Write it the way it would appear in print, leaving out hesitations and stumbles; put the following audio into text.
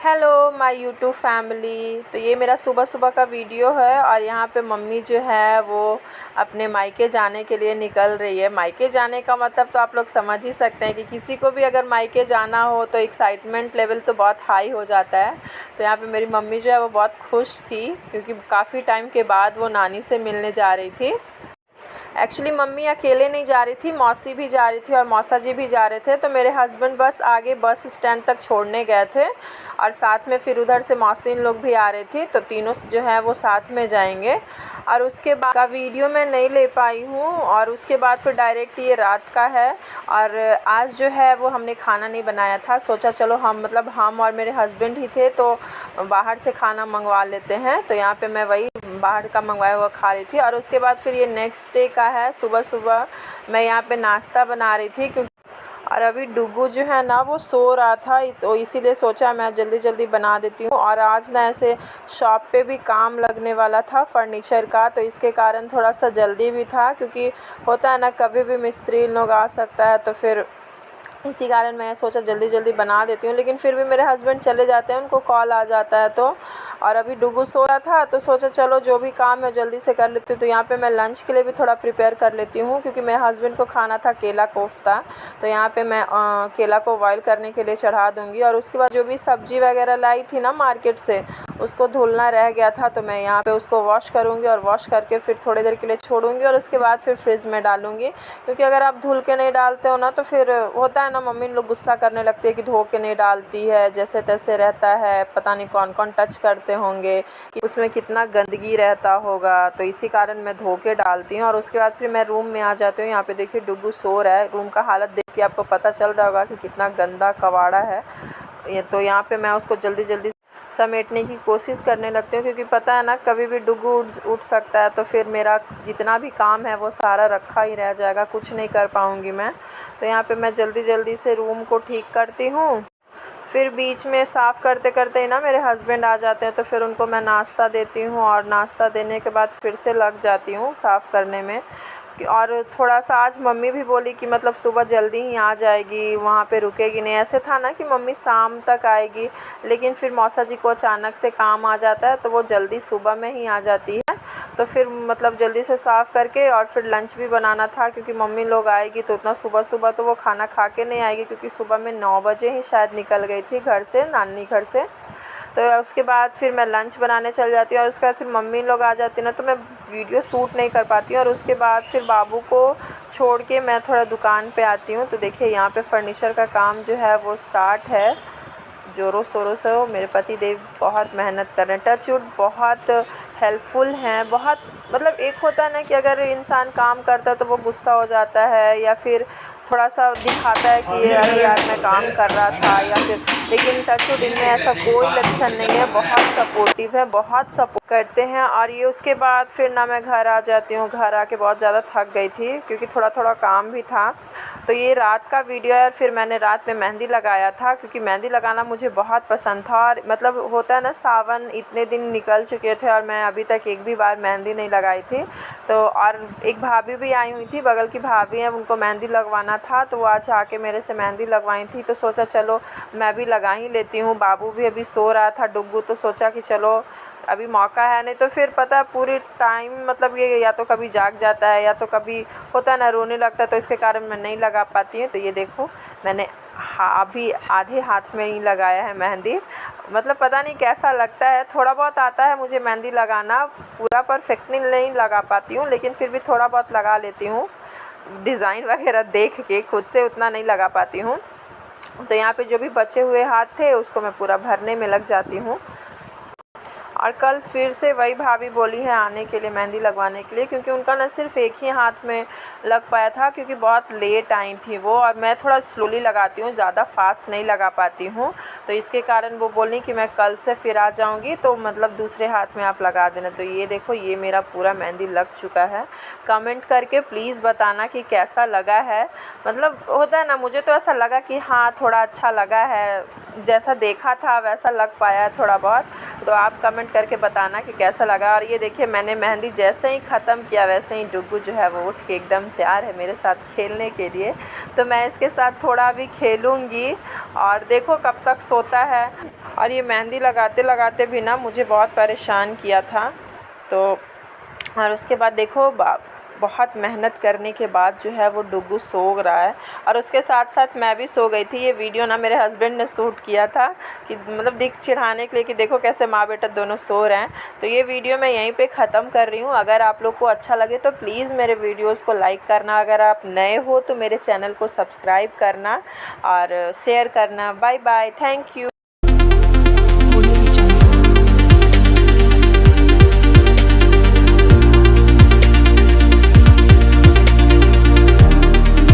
Hello my YouTube family. तो ये मेरा सुबह सुबह का वीडियो है और यहाँ पे मम्मी जो है वो अपने मायके जाने के लिए निकल रही है। मायके जाने का मतलब तो आप लोग समझ ही सकते हैं कि किसी को भी अगर मायके जाना हो तो एक्साइटमेंट लेवल तो बहुत हाई हो जाता है। तो यहाँ पे मेरी मम्मी जो है वो बहुत खुश थी क्योंकि काफ़ी टाइम के बाद वो नानी से मिलने जा रही थी। एक्चुअली मम्मी अकेले नहीं जा रही थी, मौसी भी जा रही थी और मौसा जी भी जा रहे थे। तो मेरे हस्बैंड बस आगे बस स्टैंड तक छोड़ने गए थे और साथ में फिर उधर से मौसी इन लोग भी आ रही थी, तो तीनों जो है वो साथ में जाएंगे। और उसके बाद का वीडियो मैं नहीं ले पाई हूँ और उसके बाद फिर डायरेक्ट ये रात का है। और आज जो है वो हमने खाना नहीं बनाया था, सोचा चलो हम और मेरे हस्बैंड ही थे तो बाहर से खाना मंगवा लेते हैं। तो यहाँ पे मैं वही बाहर का मंगवाया हुआ खा रही थी। और उसके बाद फिर ये नेक्स्ट डे का है। सुबह सुबह मैं यहाँ पे नाश्ता बना रही थी क्योंकि और अभी डुगू जो है ना वो सो रहा था, तो इसीलिए सोचा मैं जल्दी जल्दी बना देती हूँ। और आज ना ऐसे शॉप पे भी काम लगने वाला था फर्नीचर का, तो इसके कारण थोड़ा सा जल्दी भी था क्योंकि होता है ना कभी भी मिस्त्री लोग आ सकता है, तो फिर इसी कारण मैं सोचा जल्दी जल्दी बना देती हूँ। लेकिन फिर भी मेरे हस्बैंड चले जाते हैं, उनको कॉल आ जाता है तो। और अभी डुगू सो रहा था तो सोचा चलो जो भी काम है जल्दी से कर लेती हूँ। तो यहाँ पे मैं लंच के लिए भी थोड़ा प्रिपेयर कर लेती हूँ क्योंकि मेरे हस्बैंड को खाना था केला कोफ्ता। तो यहाँ पे मैं केला को बॉयल करने के लिए चढ़ा दूँगी। और उसके बाद जो भी सब्ज़ी वगैरह लाई थी ना मार्केट से, उसको धुलना रह गया था, तो मैं यहाँ पे उसको वॉश करूँगी और वॉश करके फिर थोड़ी देर के लिए छोड़ूंगी और उसके बाद फिर फ्रिज में डालूँगी। क्योंकि अगर आप धुल के नहीं डालते हो ना तो फिर होता है ना मम्मी लोग गुस्सा करने लगती है कि धो के नहीं डालती है, जैसे तैसे रहता है, पता नहीं कौन कौन टच करते होंगे कि उसमें कितना गंदगी रहता होगा। तो इसी कारण मैं धो के डालती हूँ और उसके बाद फिर मैं रूम में आ जाती हूँ। यहाँ पे देखिए डुगू सो रहा है, रूम का हालत देख के आपको पता चल रहा होगा कि कितना गंदा कबाड़ा है ये। तो यहाँ पे मैं उसको जल्दी जल्दी समेटने की कोशिश करने लगती हूँ क्योंकि पता है ना कभी भी डुगू उठ सकता है, तो फिर मेरा जितना भी काम है वो सारा रखा ही रह जाएगा, कुछ नहीं कर पाऊँगी मैं। तो यहाँ पे मैं जल्दी जल्दी से रूम को ठीक करती हूँ। फिर बीच में साफ़ करते करते ही ना मेरे हस्बैंड आ जाते हैं, तो फिर उनको मैं नाश्ता देती हूँ और नाश्ता देने के बाद फिर से लग जाती हूँ साफ़ करने में। और थोड़ा सा आज मम्मी भी बोली कि मतलब सुबह जल्दी ही आ जाएगी, वहाँ पे रुकेगी नहीं। ऐसे था ना कि मम्मी शाम तक आएगी, लेकिन फिर मौसा जी को अचानक से काम आ जाता है तो वो जल्दी सुबह में ही आ जाती है। तो फिर मतलब जल्दी से साफ़ करके और फिर लंच भी बनाना था क्योंकि मम्मी लोग आएगी तो उतना सुबह सुबह तो वो खाना खा के नहीं आएगी क्योंकि सुबह में 9 बजे ही शायद निकल गई थी घर से, नानी घर से। तो उसके बाद फिर मैं लंच बनाने चल जाती हूँ और उसके बाद फिर मम्मी लोग आ जाती हैं ना, तो मैं वीडियो शूट नहीं कर पाती हूँ। और उसके बाद फिर बाबू को छोड़ के मैं थोड़ा दुकान पे आती हूँ। तो देखिए यहाँ पे फर्नीचर का काम जो है वो स्टार्ट है ज़ोरों शोरों से। मेरे पति देव बहुत मेहनत कर रहे हैं, टच वुड, बहुत हेल्पफुल हैं। बहुत मतलब एक होता है ना कि अगर इंसान काम करता है तो वो गुस्सा हो जाता है या फिर थोड़ा सा दिखाता है कि ये अरे यार मैं काम कर रहा था या फिर, लेकिन टच वुड इनमें ऐसा कोई लक्षण नहीं है, बहुत सपोर्टिव है, बहुत सपोर्ट करते हैं। और ये उसके बाद फिर ना मैं घर आ जाती हूँ, घर आके बहुत ज़्यादा थक गई थी क्योंकि थोड़ा थोड़ा काम भी था। तो ये रात का वीडियो है। फिर मैंने रात में मेहंदी लगाया था क्योंकि मेहंदी लगाना मुझे बहुत पसंद था। और मतलब होता है ना सावन इतने दिन निकल चुके थे और मैं अभी तक एक भी बार मेहंदी नहीं लगाई थी। तो और एक भाभी भी आई हुई थी, बगल की भाभी हैं, उनको मेहंदी लगवाना था तो वो आज आके मेरे से मेहंदी लगवाई थी। तो सोचा चलो मैं भी लगा ही लेती हूँ। बाबू भी अभी सो रहा था डुग्गू, तो सोचा कि चलो अभी मौका है, नहीं तो फिर पता है पूरी टाइम मतलब ये या तो कभी जाग जाता है या तो कभी होता है ना रोने लगता है, तो इसके कारण मैं नहीं लगा पाती हूँ। तो ये देखो मैंने अभी आधे हाथ में ही लगाया है मेहंदी। मतलब पता नहीं कैसा लगता है, थोड़ा बहुत आता है मुझे मेहंदी लगाना, पूरा परफेक्टली नहीं लगा पाती हूँ लेकिन फिर भी थोड़ा बहुत लगा लेती हूँ। डिज़ाइन वगैरह देख के खुद से उतना नहीं लगा पाती हूँ। तो यहाँ पे जो भी बचे हुए हाथ थे उसको मैं पूरा भरने में लग जाती हूँ। और कल फिर से वही भाभी बोली है आने के लिए मेहंदी लगवाने के लिए, क्योंकि उनका ना सिर्फ एक ही हाथ में लग पाया था क्योंकि बहुत लेट आई थी वो, और मैं थोड़ा स्लोली लगाती हूँ, ज़्यादा फास्ट नहीं लगा पाती हूँ। तो इसके कारण वो बोली कि मैं कल से फिर आ जाऊँगी तो मतलब दूसरे हाथ में आप लगा देना। तो ये देखो ये मेरा पूरा मेहंदी लग चुका है। कमेंट करके प्लीज़ बताना कि कैसा लगा है। मतलब होता है ना मुझे तो ऐसा लगा कि हाँ थोड़ा अच्छा लगा है, जैसा देखा था वैसा लग पाया है थोड़ा बहुत। तो आप कमेंट करके बताना कि कैसा लगा। और ये देखिए मैंने मेहंदी जैसे ही ख़त्म किया वैसे ही डुग्गू जो है वो उठ के एकदम तैयार है मेरे साथ खेलने के लिए। तो मैं इसके साथ थोड़ा भी खेलूँगी और देखो कब तक सोता है। और ये मेहंदी लगाते लगाते भी ना मुझे बहुत परेशान किया था। तो और उसके बाद देखो बहुत मेहनत करने के बाद जो है वो डुग्गू सो रहा है और उसके साथ साथ मैं भी सो गई थी। ये वीडियो ना मेरे हस्बैंड ने शूट किया था कि मतलब दिख चिढ़ाने के लिए कि देखो कैसे माँ बेटा दोनों सो रहे हैं। तो ये वीडियो मैं यहीं पे ख़त्म कर रही हूँ। अगर आप लोग को अच्छा लगे तो प्लीज़ मेरे वीडियोज़ को लाइक करना, अगर आप नए हो तो मेरे चैनल को सब्सक्राइब करना और शेयर करना। Bye bye, thank you.